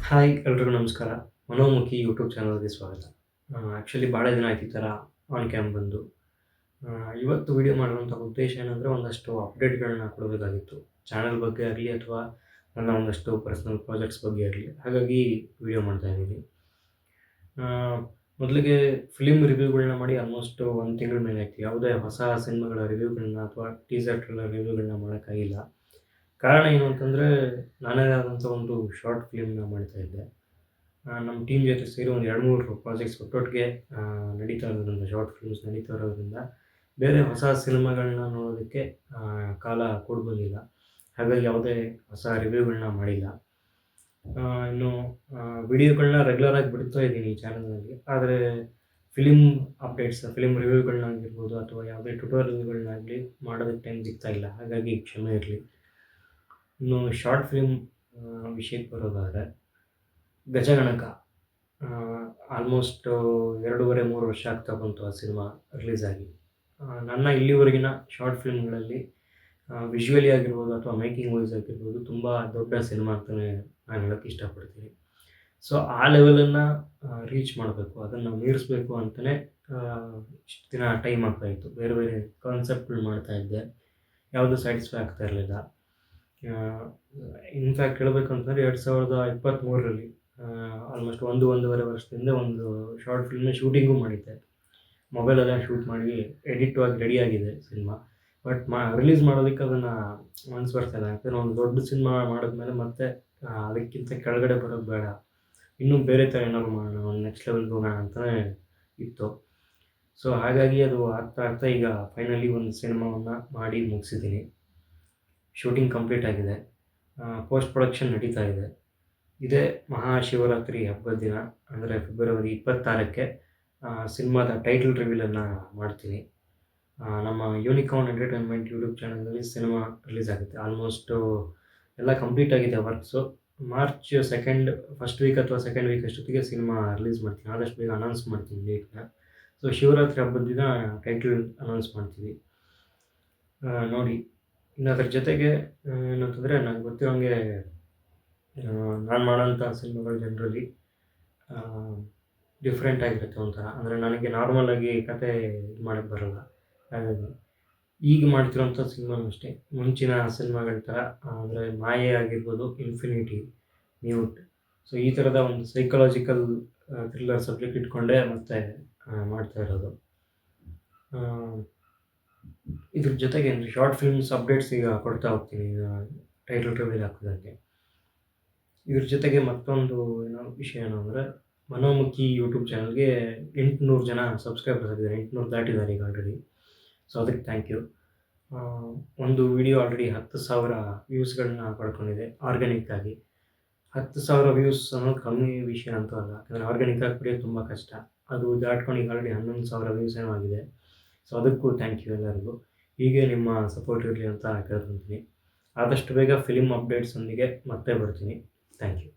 Hi ಎಲ್ರಿಗೂ ನಮಸ್ಕಾರ. ಮನೋಮುಖಿ YouTube ಚಾನಲ್‌ಗೆ ಸ್ವಾಗತ. ಆ್ಯಕ್ಚುಲಿ ಭಾಳ ದಿನ ಆಯ್ತು ಈ ಥರ ಆನ್ ಕ್ಯಾಮ್ ಬಂದು. ಇವತ್ತು ವಿಡಿಯೋ ಮಾಡುವಂಥ ಉದ್ದೇಶ ಏನಂದರೆ ಒಂದಷ್ಟು ಅಪ್ಡೇಟ್‌ಗಳನ್ನ ಕೊಡಬೇಕಾಗಿತ್ತು. ಚಾನಲ್ ಬಗ್ಗೆ ಆಗಲಿ ಅಥವಾ ನನ್ನ ಒಂದಷ್ಟು ಪರ್ಸನಲ್ ಪ್ರಾಜೆಕ್ಟ್ಸ್ ಬಗ್ಗೆ ಆಗಲಿ. ಹಾಗಾಗಿ ವಿಡಿಯೋ ಮಾಡ್ತಾ ಇದ್ದೀನಿ. ಮೊದಲಿಗೆ ಫಿಲ್ಮ್ ರಿವ್ಯೂಗಳನ್ನ ಮಾಡಿ ಆಲ್ಮೋಸ್ಟ್ 1 ತಿಂಗಳ ಮೇಲೆ ಆಯ್ತು. ಯಾವುದೇ ಹೊಸ ಸಿನಿಮಾಗಳ ರಿವ್ಯೂಗಳನ್ನ ಅಥವಾ ಟೀಸರ್ ಟ್ರೇಲರ್ ರಿವ್ಯೂಗಳನ್ನ ಮಾಡೋಕ್ಕಾಗಿಲ್ಲ. ಕಾರಣ ಏನು ಅಂತಂದರೆ, ನಾನೇ ಆದಂಥ ಒಂದು ಶಾರ್ಟ್ ಫಿಲ್ಮ್‌ನ ಮಾಡ್ತಾ ಇದ್ದೆ. ನಮ್ಮ ಟೀಮ್ ಜೊತೆ ಸೇರಿ ಒಂದು 2-3 ಪ್ರಾಜೆಕ್ಟ್ಸ್ ಒಟ್ಟೊಟ್ಟಿಗೆ ನಡೀತಾ ಇರೋದ್ರಿಂದ, ಶಾರ್ಟ್ ಫಿಲ್ಮ್ಸ್ ನಡೀತಾ ಇರೋದ್ರಿಂದ ಬೇರೆ ಹೊಸ ಸಿನಿಮಾಗಳನ್ನ ನೋಡೋದಕ್ಕೆ ಕಾಲ ಕೂಡಿ ಬಂದಿಲ್ಲ. ಹಾಗಾಗಿ ಯಾವುದೇ ಹೊಸ ರಿವ್ಯೂಗಳನ್ನ ಮಾಡಿಲ್ಲ. ಇನ್ನು ವಿಡಿಯೋಗಳನ್ನ ರೆಗ್ಯುಲರಾಗಿ ಬಿಡ್ತಾ ಇದ್ದೀನಿ ಈ ಚಾನಲ್‌ನಲ್ಲಿ. ಆದರೆ ಫಿಲ್ಮ್ ಅಪ್ಡೇಟ್ಸ್, ಫಿಲ್ಮ್ ರಿವ್ಯೂಗಳನ್ನಾಗಿರ್ಬೋದು ಅಥವಾ ಯಾವುದೇ ಟ್ಯುಟೋರಿಯಲ್‌ಗಳನ್ನಾಗಲಿ ಮಾಡೋದಕ್ಕೆ ಟೈಮ್ ಸಿಗ್ತಾ ಇಲ್ಲ. ಹಾಗಾಗಿ ಕ್ಷಮೆ ಇರಲಿ. ಇನ್ನು ಶಾರ್ಟ್ ಫಿಲ್ಮ್ ವಿಷಯಕ್ಕೆ ಬರೋದಾದರೆ, ಗಜಗಣಕ ಆಲ್ಮೋಸ್ಟ್ 2.5-3 ವರ್ಷ ಆಗ್ತಾ ಬಂತು ಆ ಸಿನಿಮಾ ರಿಲೀಸ್ ಆಗಿ. ನನ್ನ ಇಲ್ಲಿವರೆಗಿನ ಶಾರ್ಟ್ ಫಿಲ್ಮ್‌ಗಳಲ್ಲಿ ವಿಜುವಲಿ ಆಗಿರ್ಬೋದು ಅಥವಾ ಮೇಕಿಂಗ್ ವೈಸ್ ಆಗಿರ್ಬೋದು ತುಂಬ ದೊಡ್ಡ ಸಿನಿಮಾ ಅಂತಲೇ ನಾನು ಹೇಳೋಕ್ಕೆ ಇಷ್ಟಪಡ್ತೀನಿ. ಸೊ ಆ ಲೆವೆಲನ್ನು ರೀಚ್ ಮಾಡಬೇಕು, ಅದನ್ನು ಮೀರಿಸಬೇಕು ಅಂತಲೇ ಇಷ್ಟು ದಿನ ಟೈಮ್ ಆಗ್ತಾಯಿತ್ತು. ಬೇರೆ ಬೇರೆ ಕಾನ್ಸೆಪ್ಟ್‌ಗಳು ಮಾಡ್ತಾಯಿದ್ದೆ. ಯಾವುದೂ ಸ್ಯಾಟಿಸ್ಫೈ ಆಗ್ತಾ ಇರಲಿಲ್ಲ. ಇನ್‌ಫ್ಯಾಕ್ಟ್ ಹೇಳಬೇಕು ಅಂತಂದರೆ 2023ರಲ್ಲಿ ಆಲ್ಮೋಸ್ಟ್ 1-1.5 ವರ್ಷದಿಂದ ಒಂದು ಶಾರ್ಟ್ ಫಿಲ್ಮ್‌ನ ಶೂಟಿಂಗೂ ಮಾಡಿದ್ದೆ. ಮೊಬೈಲಲ್ಲೇ ಶೂಟ್ ಮಾಡಿ ಎಡಿಟ್ ಆಗಿ ರೆಡಿಯಾಗಿದೆ ಸಿನಿಮಾ. ಬಟ್ ರಿಲೀಸ್ ಮಾಡೋದಕ್ಕೆ ಅದನ್ನು ಮನಸ್ಸು ಬರ್ತಾ ಇಲ್ಲ. ಯಾಕಂದರೆ ಒಂದು ದೊಡ್ಡ ಸಿನಿಮಾ ಮಾಡಿದ್ಮೇಲೆ ಮತ್ತೆ ಅದಕ್ಕಿಂತ ಕೆಳಗಡೆ ಬರೋದು ಬೇಡ. ಇನ್ನೂ ಬೇರೆ ಥರ ಏನಾದ್ರು ಮಾಡೋಣ, ಒಂದು ನೆಕ್ಸ್ಟ್ ಲೆವೆಲ್‌ಗೆ ಹೋಗೋಣ ಅಂತಲೇ ಇತ್ತು. ಸೊ ಹಾಗಾಗಿ ಅದು ಆಗ್ತಾ ಈಗ ಫೈನಲಿ ಒಂದು ಸಿನಿಮಾವನ್ನು ಮಾಡಿ ಮುಗಿಸಿದ್ದೀನಿ. ಶೂಟಿಂಗ್ ಕಂಪ್ಲೀಟ್ ಆಗಿದೆ. ಪೋಸ್ಟ್ ಪ್ರೊಡಕ್ಷನ್ ನಡೀತಾ ಇದೆ. ಇದೇ ಮಹಾಶಿವರಾತ್ರಿ ಹಬ್ಬದ ದಿನ ಅಂದರೆ ಫೆಬ್ರವರಿ 26ಕ್ಕೆ ಸಿನಿಮಾದ ಟೈಟಲ್ ರಿವೀಲನ್ನು ಮಾಡ್ತೀನಿ. ನಮ್ಮ ಯೂನಿಕಾರ್ನ್ ಎಂಟರ್ಟೈನ್ಮೆಂಟ್ ಯೂಟ್ಯೂಬ್ ಚಾನಲ್‌ನಲ್ಲಿ ಸಿನಿಮಾ ರಿಲೀಸ್ ಆಗುತ್ತೆ. ಆಲ್ಮೋಸ್ಟು ಎಲ್ಲ ಕಂಪ್ಲೀಟ್ ಆಗಿದೆ works. March 2nd first week ಅಥವಾ ಸೆಕೆಂಡ್ ವೀಕ್ ಅಷ್ಟೊತ್ತಿಗೆ ಸಿನಿಮಾ ರಿಲೀಸ್ ಮಾಡ್ತೀನಿ. ಆದಷ್ಟು ಬೇಗ ಅನೌನ್ಸ್ ಮಾಡ್ತೀನಿ ಡೇಟ್‌ನ. ಸೊ ಶಿವರಾತ್ರಿ ಹಬ್ಬದ ದಿನ ಟೈಟಲ್ ಅನೌನ್ಸ್ ಮಾಡ್ತೀವಿ. ನೋಡಿ, ಇನ್ನು ಅದ್ರ ಜೊತೆಗೆ ಏನಂತಂದರೆ, ನನಗೆ ಗೊತ್ತಿರೋಂಗೆ ನಾನು ಮಾಡೋಂಥ ಸಿನಿಮಾಗಳು ಜನರಲಿ ಡಿಫ್ರೆಂಟ್ ಆಗಿರುತ್ತೆ ಒಂಥರ. ಅಂದರೆ ನನಗೆ ನಾರ್ಮಲಾಗಿ ಕತೆ ಇದು ಮಾಡೋಕ್ಕೆ ಬರೋಲ್ಲ. ಹಾಗಾಗಿ ಈಗ ಮಾಡ್ತಿರೋಂಥ ಸಿನಿಮಾನೂ ಅಷ್ಟೇ, ಮುಂಚಿನ ಸಿನಿಮಾಗಳ ಥರ ಅಂದರೆ ಮಾಯೆ ಆಗಿರ್ಬೋದು, ಇನ್ಫಿನಿಟಿ, ಮ್ಯೂಟ್. ಸೊ ಈ ಥರದ ಒಂದು ಸೈಕಲಾಜಿಕಲ್ ಥ್ರಿಲ್ಲರ್ ಸಬ್ಜೆಕ್ಟ್ ಇಟ್ಕೊಂಡೇ ಮತ್ತೆ ಮಾಡ್ತಾ ಇರೋದು. ಇದ್ರ ಜೊತೆಗೆ ಶಾರ್ಟ್ ಫಿಲ್ಮ್ಸ್ ಅಪ್ಡೇಟ್ಸ್ ಈಗ ಕೊಡ್ತಾ ಹೋಗ್ತೀನಿ ಟೈಟಲ್ ರಿವೀಲ್ ಆಗ್ತಿದ್ದಂಗೆ. ಇದ್ರ ಜೊತೆಗೆ ಮತ್ತೊಂದು ವಿಷಯ ಏನು ಅಂದರೆ, ಮನೋಮುಖಿ ಯೂಟ್ಯೂಬ್ ಚಾನಲ್ಗೆ 800 ಜನ ಸಬ್ಸ್ಕ್ರೈಬರ್ಸ್ ಆಗಿದ್ದಾರೆ. 800 ದಾಟಿದ್ದಾರೆ ಈಗ ಆಲ್ರೆಡಿ. ಸೊ ಅದಕ್ಕೆ ಥ್ಯಾಂಕ್ ಯು. ಒಂದು ವಿಡಿಯೋ ಆಲ್ರೆಡಿ 10,000 ವ್ಯೂಸ್ಗಳನ್ನ ಪಡ್ಕೊಂಡಿದೆ ಆರ್ಗ್ಯಾನಿಕ್ ಆಗಿ. 10,000 ವ್ಯೂಸ್ ಅನ್ನೋದು ಕಮ್ಮಿ ವಿಷಯ ಅಂತೂ ಅಲ್ಲ. ಯಾಕಂದರೆ ಆರ್ಗ್ಯಾನಿಕ್ ಆಗಿ ಪಡೆಯೋದು ತುಂಬ ಕಷ್ಟ. ಅದು ದಾಟ್ಕೊಂಡು ಈಗ ಆಲ್ರೆಡಿ 11,000 ವ್ಯೂಸ್ ಏನೋ ಆಗಿದೆ. ಸೊ ಅದಕ್ಕೂ ಥ್ಯಾಂಕ್ ಯು ಎಲ್ಲರಿಗೂ. ಹೀಗೆ ನಿಮ್ಮ ಸಪೋರ್ಟ್ ಇರಲಿ ಅಂತ ಕೇಳ್ಕೊತೀನಿ. ಆದಷ್ಟು ಬೇಗ ಫಿಲ್ಮ್ ಅಪ್ಡೇಟ್ಸೊಂದಿಗೆ ಮತ್ತೆ ಬರ್ತೀನಿ. Thank you.